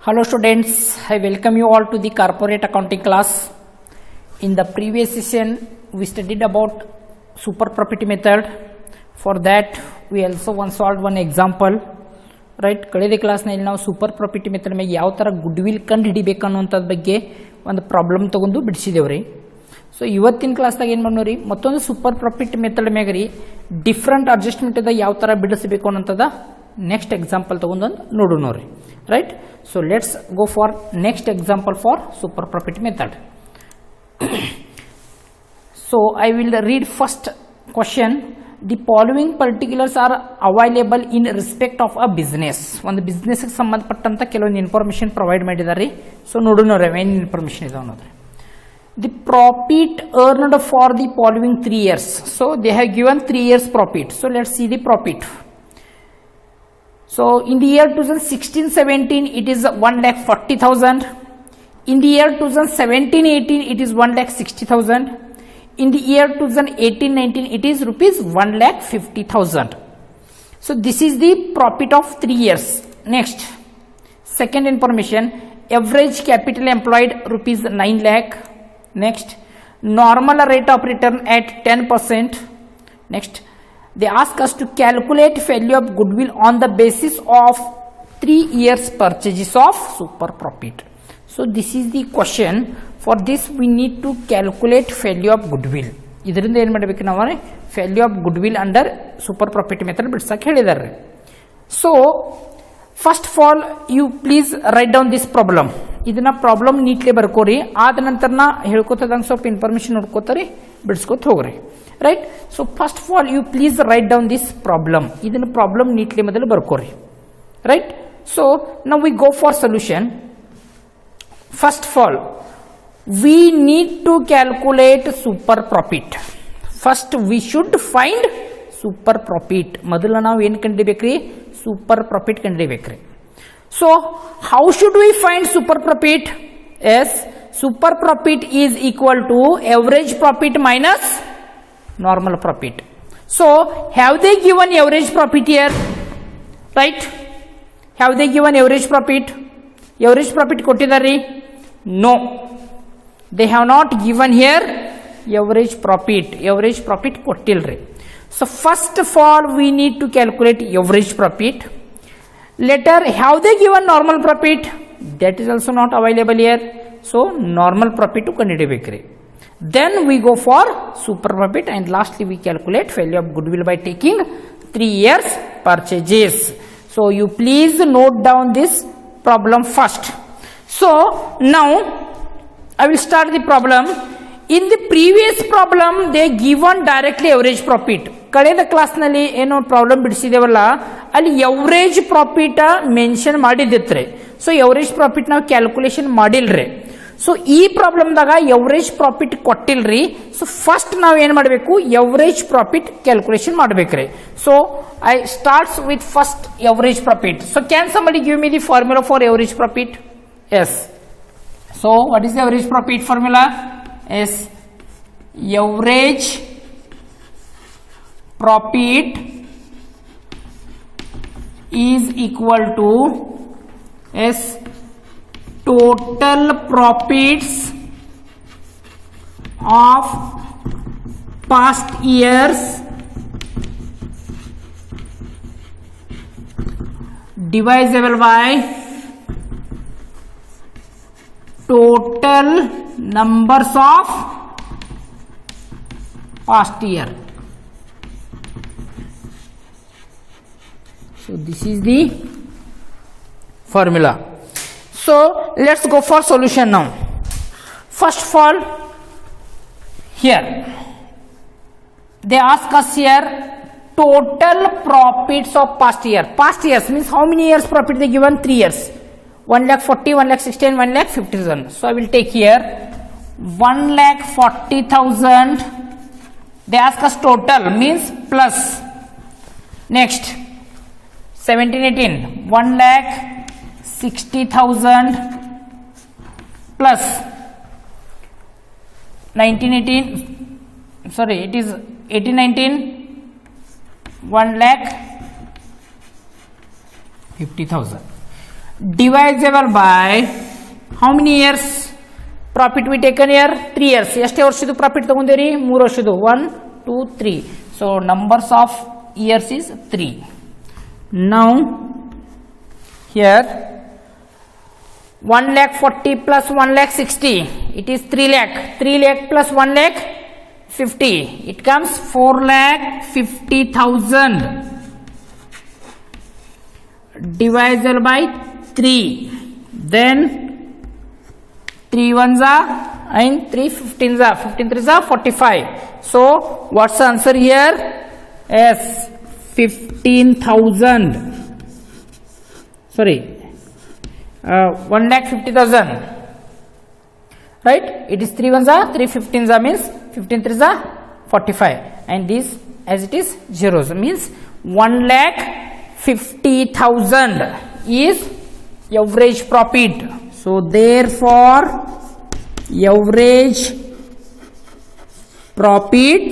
Hello students, I welcome you all to the corporate accounting class. In the previous session, we studied about super property method. For that, we also solved one example. Right? ಕಳೆದ ಕ್ಲಾಸ್ನಲ್ಲಿ ನಾವು super property method ಮೇಲೆ ಯಾವ ಥರ good will ಕಂಡು ಹಿಡಿಬೇಕು ಅನ್ನೋಂಥದ್ದು ಬಗ್ಗೆ ಒಂದು ಪ್ರಾಬ್ಲಮ್ ತೊಗೊಂಡು ಬಿಡಿಸಿದೇವ್ರಿ. ಸೊ ಇವತ್ತಿನ ಕ್ಲಾಸ್ದಾಗ ಏನು ಮಾಡೋರಿ ಮತ್ತೊಂದು ಸೂಪರ್ ಪ್ರಾಪರ್ಟಿ ಮೆಥಡ್ ಮ್ಯಾಗ ರೀ ಡಿಫ್ರೆಂಟ್ ಅಡ್ಜಸ್ಟ್ಮೆಂಟ್ ಅದ ಯಾವ ಥರ ಬಿಡಿಸಬೇಕು ಅನ್ನೋಂಥದ್ದು ನೆಕ್ಸ್ಟ್ ಎಕ್ಸಾಂಪಲ್ ತೊಗೊಂಡು ನೋಡೋಣ ರೀ. Right, so let's go for next example for super property method. So I will read first question. The following particulars are available in respect of a business. ಒಂದು business ಗೆ ಸಂಬಂಧಪಟ್ಟಂತ ಕೆಲವೊಂದು ಇನ್ಫಾರ್ಮೇಶನ್ ಪ್ರೊವೈಡ್ ಮಾಡಿದ್ದಾರೆ. So ನೋಡೋಣ ಏನು information ಇದೆ ಅನ್ನೋದು. The profit earned for the following 3 years. So they have given 3 years profit. So let's see the profit. So in the year 2016-17 it is 1,40,000. In the year 2017-18 it is 1,60,000. In the year 2018-19 it is rupees 1,50,000. So this is the profit of 3 years. Next, second information, average capital employed rupees 9 lakh. Next, normal rate of return at 10%. Next, they ask us to calculate value of goodwill on the basis of 3 years purchases of super profit. So this is the question. For this we need to calculate value of goodwill. ಇದರಿಂದ ಏನು ಮಾಡಬೇಕು ನಾವು value of goodwill under super profit method ಬಿಡಿಸಕ್ಕೆ ಹೇಳಿದ್ದಾರೆ. So first of all you please write down this problem. ಇದನ್ನ problem neatly ಬರ್ಕೋರಿ. ಆದ ನಂತರ ನಾ ಹೇಳ್ಕೊತದಂಗೆ ಸ್ವಲ್ಪ ಇನ್ಫಾರ್ಮೇಶನ್ ನೋಡ್ಕೋತಾರೆ ಬಿಡಿಸ್ಕೊತ ಹೋಗ್ರಿ. Right, so first of all you please write down this problem. ಇದನ್ನ problem neatly ಮೊದಲು ಬರ್ಕೋರಿ. Right, so now we go for solution. First of all we need to calculate super profit. First we should find super profit. ಮೊದಲು ನಾವು ಏನು ಕಂಡುಹಿಡಿಯಬೇಕ್ರಿ? Super profit ಕಂಡುಹಿಡಿಯಬೇಕ್ರಿ. So how should we find super profit? Yes, super profit is equal to average profit minus normal profit. So have they given average profit here? Right, have they given average profit? Average profit ಕೊಟ್ಟಿದ್ದಾರೆ? No, they have not given here average profit. Average profit ಕೊಟ್ಟಿಲ್ರಿ. So first of all we need to calculate average profit. Later, have they given normal profit? That is also not available here. So normal profit to ಕಂಡುಹಿಡಿಯಬೇಕ್ರಿ. Then we go for super profit and lastly we calculate value of goodwill by taking 3 years purchases. So you please note down this problem first. So now I will start the problem. In the previous problem they given directly average profit. ಕಳೆದ class ನಲ್ಲಿ ಏನೋ problem ಬಿಡಿಸಿದೇವಲ್ಲ ಅಲ್ಲಿ average profit mention ಮಾಡಿದ್ದಿತ್ರಿ. So average profit ನಾವು calculation ಮಾಡಿಲ್ರಿ. So ಈ ಪ್ರಾಬ್ಲಮ್ದಾಗ ಎವರೇಜ್ ಪ್ರಾಫಿಟ್ ಕೊಟ್ಟಿಲ್ರಿ. ಸೊ ಫಸ್ಟ್ ನಾವು ಏನು ಮಾಡಬೇಕು? ಎವರೇಜ್ ಪ್ರಾಫಿಟ್ ಕ್ಯಾಲ್ಕುಲೇಷನ್ ಮಾಡಬೇಕ್ರಿ. So I starts with first average profit. So can somebody give me the formula for average profit? Yes. So what is the average profit formula? Is average profit is equal to total profits of past years divisible by total numbers of past year. So this is the formula. So let's go for solution now. First of all, here they ask us here total profits of past year. Past years means how many years profit they given? 3 years. 1,40,000, 1,60,000, 1,50,000. So I will take here 1,40,000. They ask us total means plus. Next 17-18 1,60,000 plus 19-18, sorry it is 18-19 1,50,000. divisible by how many years profit we taken here? 3 years. ಎಷ್ಟೇ ವರ್ಷದ profit ತಗೊಂಡಿರಿ? 3 ವರ್ಷದ. 1 2 3. So numbers of years is 3. Now here 1 lakh 40 plus 1 lakh 60, it is 3 lakh. 3 lakh plus 1 lakh 50, it comes 4 lakh 50,000 divisible by 3. Then 3 ones are and 3 15s are 15 3s are 45. So what's the answer here? Yes, 15,000. Sorry, 1,50,000. Right? It is 3 ones are 3 15s are means 15 3s are 45, and this as it is zeros means 1,50,000 is average profit. So therefore average profit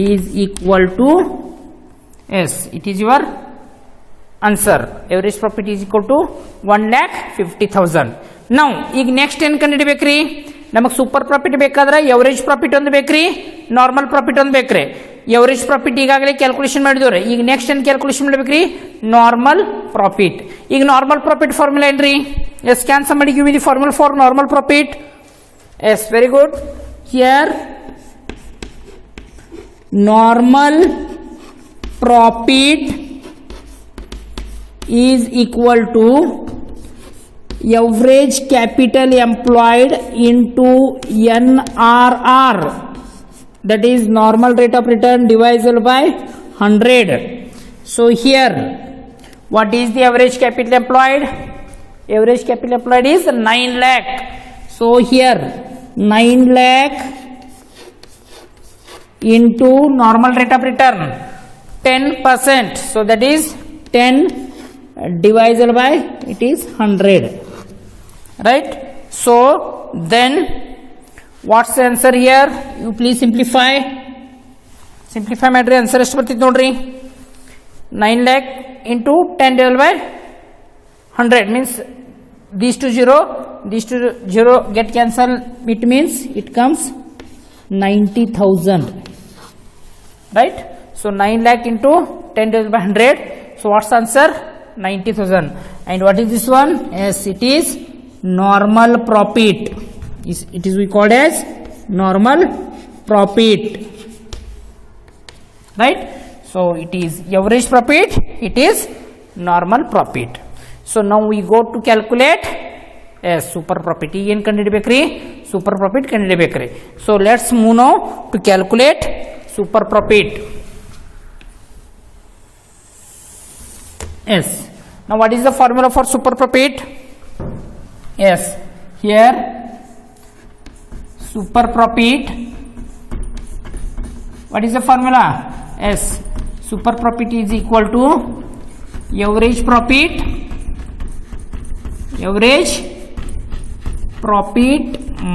is equal to, yes, it is your answer. Average profit is equal to 1,50,000. Now ಈಗ next ಏನು ಕಂಡುಹಿಡಿಬೇಕ್ರಿ? ನಮಗೆ super profit ಬೇಕಾದ್ರೆ average profit ಒಂದು ಬೇಕ್ರಿ, normal profit ಒಂದು ಬೇಕ್ರಿ. Average profit ಈಗಾಗಲೇ ಕ್ಯಾಲ್ಕುಲೇಷನ್ ಮಾಡಿದವ್ರೆ. ಈಗ ನೆಕ್ಸ್ಟ್ ಏನು ಕ್ಯಾಲ್ಕುಲೇಷನ್ ಮಾಡಬೇಕ್ರಿ? Normal profit. ಈಗ ನಾರ್ಮಲ್ ಪ್ರಾಫಿಟ್ ಫಾರ್ಮುಲಾ ಏನ್ರಿ? ಎಸ್, ಕ್ಯಾನ್ಸಲ್ ಮಾಡಿ. Give me the formula for normal profit. Yes, very good. Here normal profit is equal to average capital employed into NRR, that is normal rate of return divisible by 100. So here what is the average capital employed? Average capital employed is 9 lakh. So here 9 lakh into normal rate of return 10%, so that is 10 divisible by it is 100, right? So then what's the answer here? You please simplify ಮಾಡ್ರಿ. Answer ಎಷ್ಟು ಬರ್ತಿತ್ತು ನೋಡ್ರಿ? 9 lakh into 10 divided by 100 means these two zero get cancelled, it means it comes 90,000, right? So 9 lakh into 10 divided by 100, so what's the answer? 90,000. And what is this one? Yes, it is normal profit. It is we called as normal profit, right? So it is average profit, it is normal profit. So now we go to calculate super profit. ಏನು ಕಂಡುಹಿಡಿಬೇಕ್ರಿ? super profit ಕಂಡುಹಿಡಿಬೇಕ್ರಿ. So let's move now to calculate super profit. Yes, now what is the formula for super profit? Yes, here super profit, what is the formula? Yes, super profit is equal to average profit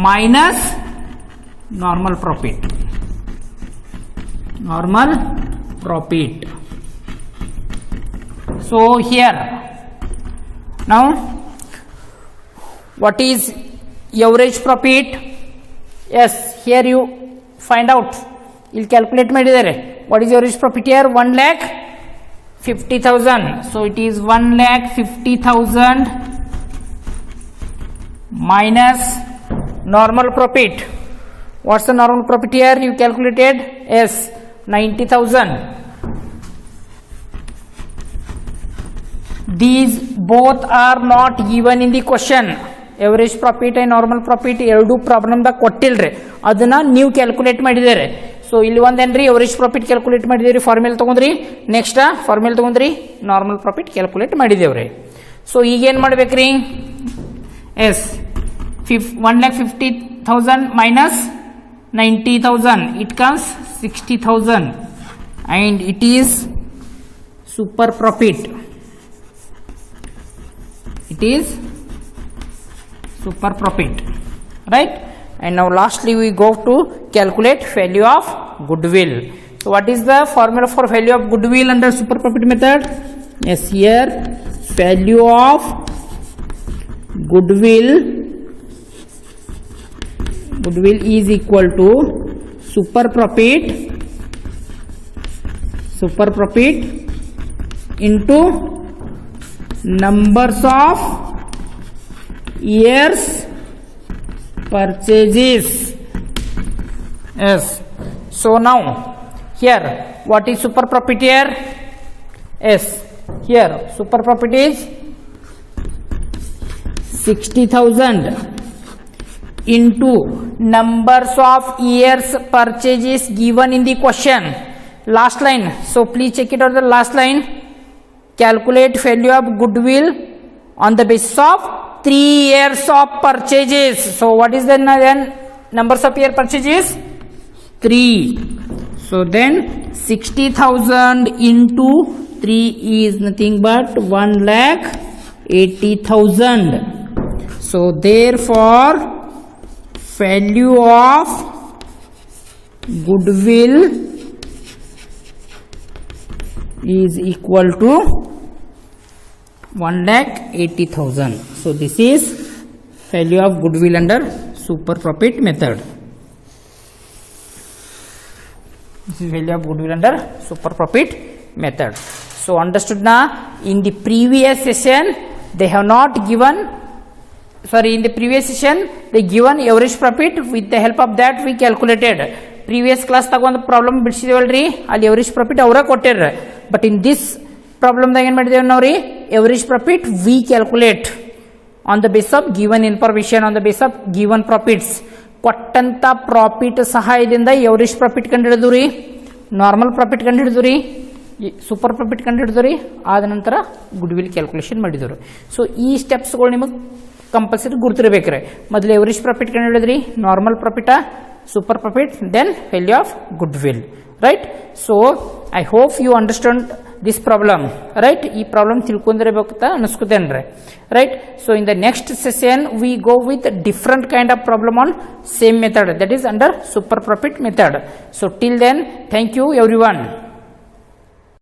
minus normal profit. So here now what is average profit? Yes, here you find out, you'll calculate ಮಾಡಿದರೆ. What is average profit here? 1,50,000. So it is 1,50,000 minus normal profit. What's the normal profit here? You calculated? Yes, 90,000. These both are not given in the question. Average profit and normal profit ಎರಡು problem ದಾಗ ಕೊಟ್ಟಿಲ್ರಿ, ಅದನ್ನ ನೀವು calculate ಮಾಡಿದ್ದೀರಿ. So ಇಲ್ಲಿ ಒಂದೇನ್ರಿ average profit calculate ಮಾಡಿದೇವ್ರಿ, formula ತಗೊಂಡ್ರಿ. ನೆಕ್ಸ್ಟ್ ಫಾರ್ಮುಲಾ ತಗೊಂಡ್ರಿ, ನಾರ್ಮಲ್ ಪ್ರಾಫಿಟ್ ಕ್ಯಾಲ್ಕುಲೇಟ್ ಮಾಡಿದೇವ್ರಿ. ಸೊ ಈಗ ಏನ್ ಮಾಡ್ಬೇಕ್ರಿ? Yes, 1,50,000 minus 90,000, it comes 60,000, and it is super profit. It is super profit, right? And now lastly we go to calculate value of goodwill. So what is the formula for value of goodwill under super profit method? Yes, here value of goodwill is equal to super profit into numbers of years purchases. Yes. So now here what is super profit here? Yes, here super profit is 60,000 into numbers of years purchases given in the question. Last line. So please check it out, the last line. Calculate value of goodwill on the basis of 3 years of purchases. So what is the then numbers of year purchases? 3. So then 60,000 into 3 is nothing but 1,80,000. So therefore value of goodwill is equal to 1,80,000. So this is value of goodwill under super profit method. This is value of goodwill under super profit method. So understood na? In the previous session they have not given, in the previous session they given average profit. With the help of that we calculated. Previous class ತಗೊಂಡು problem ಬಿಡಿಸಿದೇವಲ್ರಿ, ಅಲ್ಲಿ average profit ಅವರ ಕೊಟ್ಟಿರ. But in this ಪ್ರಾಬ್ಲಮ್ದಾಗ ಏನು ಮಾಡಿದೇವೆ ನಾವ್ರಿ, average profit we calculate on the base of given information, on the base of given profits. ಕೊಟ್ಟಂತ profit ಸಹಾಯದಿಂದ average profit ಕಂಡು ಹಿಡಿದು ರೀ, ನಾರ್ಮಲ್ ಪ್ರಾಫಿಟ್ ಕಂಡು ಹಿಡಿದು ರೀ, ಸೂಪರ್ ಪ್ರಾಫಿಟ್ ಕಂಡು ಹಿಡಿದು ರೀ, ಆದ ನಂತರ ಗುಡ್ ವಿಲ್ ಕ್ಯಾಲ್ಕುಲೇಷನ್ ಮಾಡಿದ್ರು. ಸೊ ಈ ಸ್ಟೆಪ್ಸ್ಗಳು ನಿಮಗೆ ಕಂಪಲ್ಸರಿ ಗುರ್ತಿರ್ಬೇಕ್ರಿ. ಮೊದಲು ಎವರೇಜ್ ಪ್ರಾಫಿಟ್ ಕಂಡು ಹಿಡಿದ್ರಿ, normal ಪ್ರಾಫಿಟಾ, super profit, then value of goodwill, right? So I hope you understand this problem, right? Ee problem tilkondirebekutta anuskutendre, right? So in the next session we go with a different kind of problem on same method, that is under super profit method. So till then, thank you everyone.